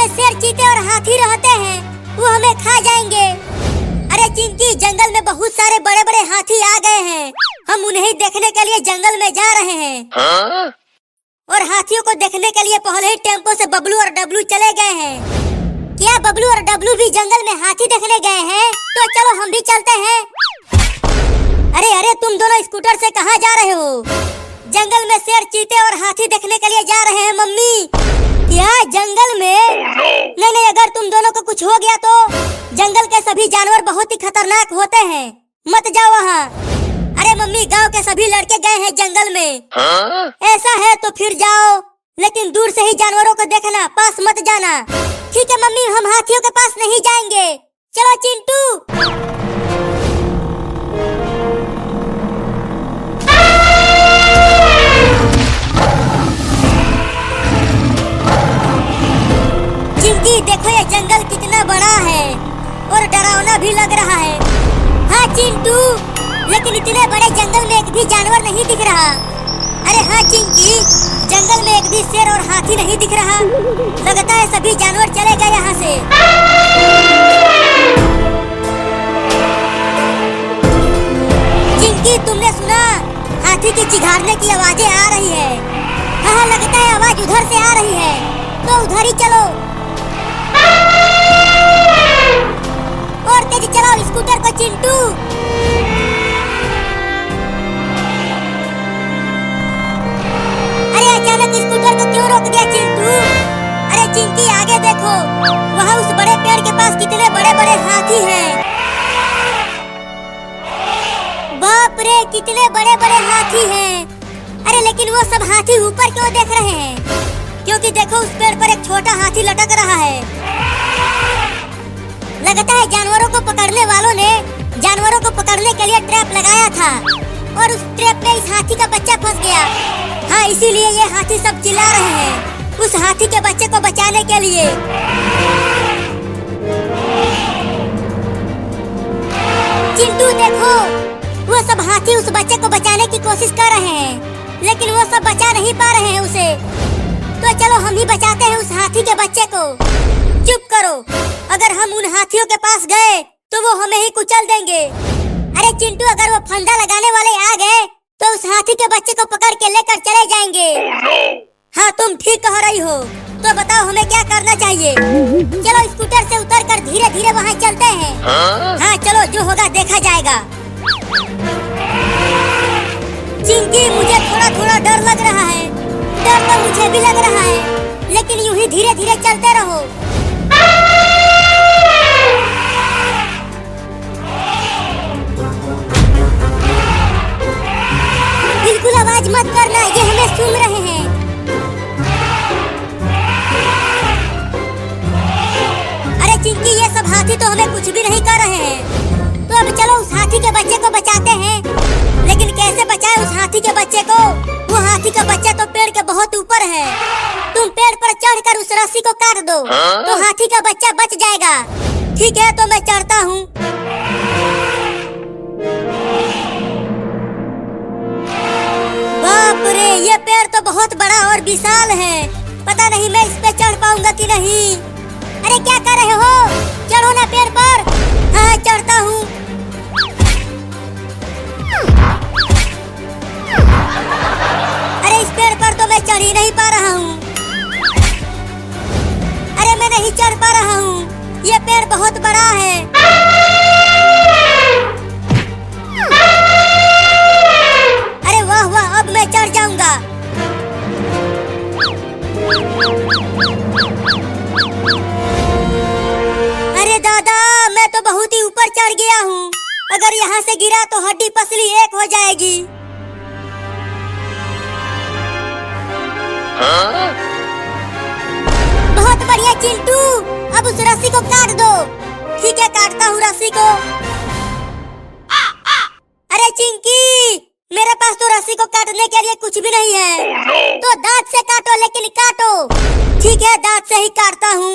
में शेर, चीते और हाथी रहते हैं, वो हमें खा जाएंगे। अरे चिंकी, जंगल में बहुत सारे बड़े बड़े हाथी आ गए हैं, हम उन्हें देखने के लिए जंगल में जा रहे हैं। और हाथियों को देखने के लिए पहले ही टेम्पो से बबलू और डब्लू चले गए हैं। क्या बबलू और डब्लू भी जंगल में हाथी देखने गए हैं? तो चलो हम भी चलते हैं। अरे अरे, तुम दोनों स्कूटर से कहाँ जा रहे हो? जंगल में शेर, चीते और हाथी देखने के लिए जा रहे हैं मम्मी। क्या जंगल में? नहीं नहीं, अगर तुम दोनों को कुछ हो गया तो जंगल के सभी जानवर बहुत ही खतरनाक होते हैं, मत जाओ वहाँ। अरे मम्मी, गांव के सभी लड़के गए हैं जंगल में। ऐसा है तो फिर जाओ, लेकिन दूर से ही जानवरों को देखना, पास मत जाना। ठीक है मम्मी, हम हाथियों के पास नहीं जाएंगे। चलो चिंटू। चिंकी, देखो ये जंगल कितना बड़ा है और डरावना भी लग रहा है। हाँ चिंटू, लेकिन इतने बड़े जंगल में एक भी जानवर नहीं दिख रहा। अरे हाँ चिंकी, जंगल में एक भी शेर और हाथी नहीं दिख रहा। लगता है सभी जानवर चले गए यहाँ से। चिंकी, तुमने सुना? हाथी की चिघाड़ने की आवाजें आ रही है। हाँ, लगता है आवाज उधर से आ रही है, तो उधर ही चलो। और तेज चलाओ स्कूटर को चिंटू। अरे अचानक स्कूटर को क्यों रोक दिया चिंटू? अरे चिंकी, आगे देखो, वहाँ उस बड़े पेड़ के पास कितने बड़े बड़े हाथी हैं। बाप रे, कितने बड़े बड़े हाथी हैं। अरे लेकिन वो सब हाथी ऊपर क्यों देख रहे हैं? क्योंकि देखो, उस पेड़ पर एक छोटा हाथी लटक रहा है। लगता है जानवरों को पकड़ने वालों ने जानवरों को पकड़ने के लिए ट्रैप लगाया था और उस ट्रैप में इस हाथी का बच्चा फंस गया। हाँ, इसीलिए ये हाथी सब चिल्ला रहे हैं उस हाथी के बच्चे को बचाने के लिए। चिंटू देखो, वो सब हाथी उस बच्चे को बचाने की कोशिश कर रहे हैं, लेकिन वो सब बचा नहीं पा रहे हैं उसे। तो चलो हम ही बचाते हैं उस हाथी के बच्चे को। चुप करो, अगर हम उन हाथियों के पास गए तो वो हमें ही कुचल देंगे। अरे चिंटू, अगर वो फंदा लगाने वाले आ गए तो उस हाथी के बच्चे को पकड़ के लेकर चले जाएंगे। हाँ, तुम ठीक कह रही हो। तो बताओ हमें क्या करना चाहिए? चलो स्कूटर से उतरकर धीरे धीरे वहाँ चलते हैं। हाँ चलो, जो होगा देखा जाएगा। चिंकी, मुझे थोड़ा थोड़ा डर लग रहा है। डर तो मुझे भी लग रहा है, लेकिन यूं ही धीरे धीरे चलते रहो। बिल्कुल आवाज मत करना, ये हमें सुन रहे हैं। अरे चिंकी, ये सब हाथी तो हमें कुछ भी नहीं कर रहे हैं। तो अब चलो उस हाथी के बच्चे को बचाते हैं। लेकिन कैसे बचाएं उस हाथी के बच्चे को? वो हाथी का बच्चा तो पेड़ के बहुत ऊपर है। तुम पेड़ पर चढ़कर उस रस्सी को काट दो तो हाथी का बच्चा बच जाएगा। ठीक है, तो मैं चढ़ता हूँ। बाप रे, ये पेड़ तो बहुत बड़ा और विशाल है। पता नहीं मैं इस पे चढ़ पाऊंगा कि नहीं। अरे क्या कर रहे हो? चढ़ो ना पेड़ पर। हाँ, चढ़ता हूँ। अरे इस पेड़ पर तो मैं चढ़ ही नहीं पा रहा हूँ। अरे मैं नहीं चढ़ पा रहा हूँ, ये पेड़ बहुत बड़ा है। अरे वाह वाह, अब मैं चढ़ जाऊंगा। अरे दादा, मैं तो बहुत ही ऊपर चढ़ गया हूँ। अगर यहाँ से गिरा तो हड्डी पसली एक हो जाएगी। बहुत बढ़िया चिंटू, अब उस रस्सी को काट दो। ठीक है, काटता हूँ रस्सी को। अरे चिंकी, मेरे पास तो रस्सी को काटने के लिए कुछ भी नहीं है। तो दांत से काटो, लेकिन काटो। ठीक है, दांत से ही काटता हूँ।